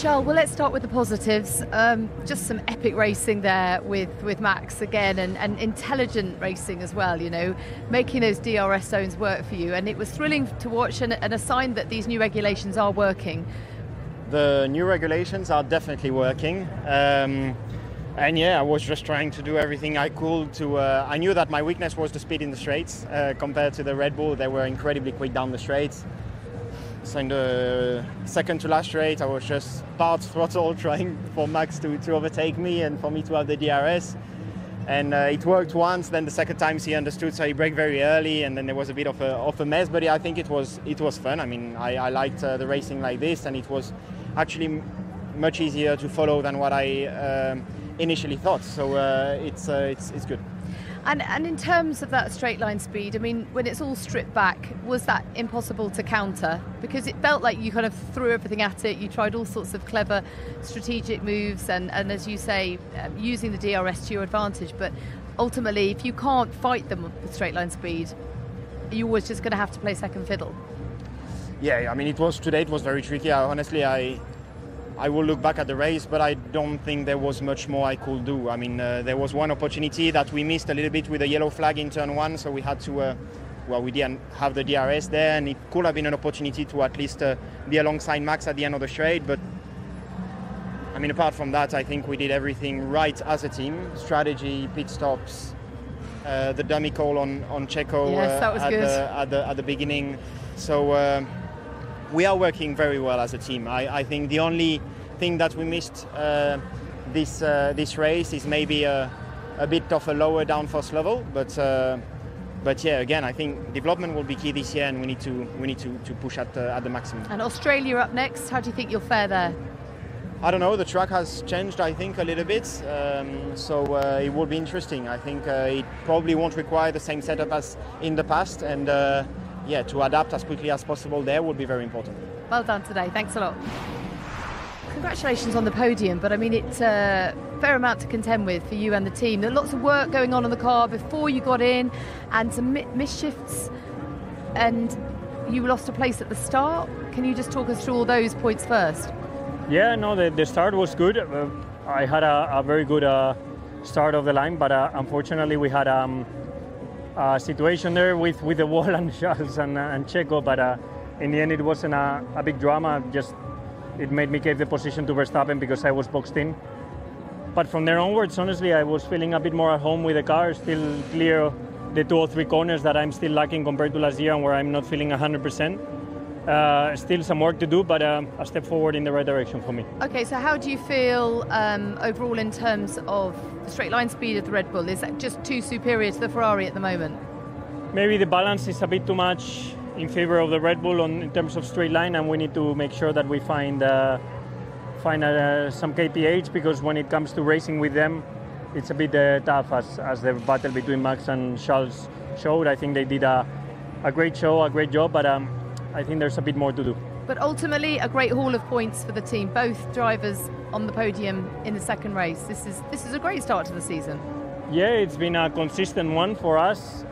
Charles, well, let's start with the positives. Just some epic racing there with Max again, and intelligent racing as well, you know, making those DRS zones work for you. And it was thrilling to watch, and a sign that these new regulations are working. The new regulations are definitely working. And yeah, I was just trying to do everything I could to... I knew that my weakness was the speed in the straights. Compared to the Red Bull, they were incredibly quick down the straights. So in the second to last straight, I was just part throttle trying for Max to overtake me and for me to have the DRS. And it worked once, then the second time he understood, so he braked very early, and then there was a bit of a mess, but I think it was fun. I mean, I liked the racing like this, and it was actually much easier to follow than what I initially thought, so it's good. And in terms of that straight line speed, I mean, when it's all stripped back, was that impossible to counter? Because it felt like you kind of threw everything at it, you tried all sorts of clever strategic moves, and as you say, using the DRS to your advantage, but ultimately, if you can't fight them with straight line speed, you're always just going to have to play second fiddle. Yeah, I mean, today it was very tricky. Honestly, I will look back at the race, but I don't think there was much more I could do. I mean, there was one opportunity that we missed a little bit with a yellow flag in turn one, so we had to, we didn't have the DRS there, and it could have been an opportunity to at least be alongside Max at the end of the straight. But I mean, apart from that, I think we did everything right as a team. Strategy, pit stops, the dummy call on Checo at the beginning. So we are working very well as a team. I think the only thing that we missed this race is maybe a bit of a lower downforce level, but yeah, again, I think development will be key this year, and we need to push at the maximum. And Australia up next. How do you think you'll fare there? I don't know. The track has changed, I think, a little bit, so it will be interesting. I think it probably won't require the same setup as in the past, and yeah, to adapt as quickly as possible there would be very important. Well done today. Thanks a lot. Congratulations on the podium, but I mean, it's a fair amount to contend with for you and the team. There are lots of work going on the car before you got in, and some misshifts, and you lost a place at the start. Can you just talk us through all those points first? Yeah, no, the start was good. I had a very good start of the line, but unfortunately we had a situation there with the wall and Charles and Checo, but in the end it wasn't a big drama. Just it made me give the position to Verstappen because I was boxed in. But from there onwards, honestly, I was feeling a bit more at home with the car, still clear the 2 or 3 corners that I'm still lacking compared to last year and where I'm not feeling 100%. Still some work to do, but a step forward in the right direction for me. Okay, so how do you feel overall in terms of the straight line speed of the Red Bull? Is that just too superior to the Ferrari at the moment? Maybe the balance is a bit too much in favor of the Red Bull in terms of straight line, and we need to make sure that we find some KPH, because when it comes to racing with them, it's a bit tough, as the battle between Max and Charles showed. I think they did a great show, a great job, but I think there's a bit more to do. But ultimately, a great haul of points for the team. Both drivers on the podium in the second race. This is a great start to the season. Yeah, it's been a consistent one for us.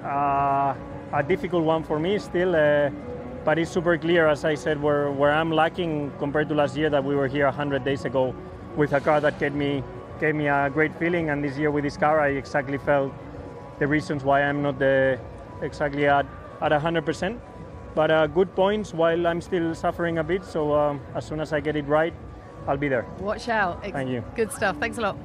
A difficult one for me still, but it's super clear, as I said, where I'm lacking compared to last year, that we were here 100 days ago with a car that gave me a great feeling, and this year with this car I exactly felt the reasons why I'm not exactly at 100%. But good points while I'm still suffering a bit, so as soon as I get it right, I'll be there. Watch out. Thank you. Good stuff. Thanks a lot.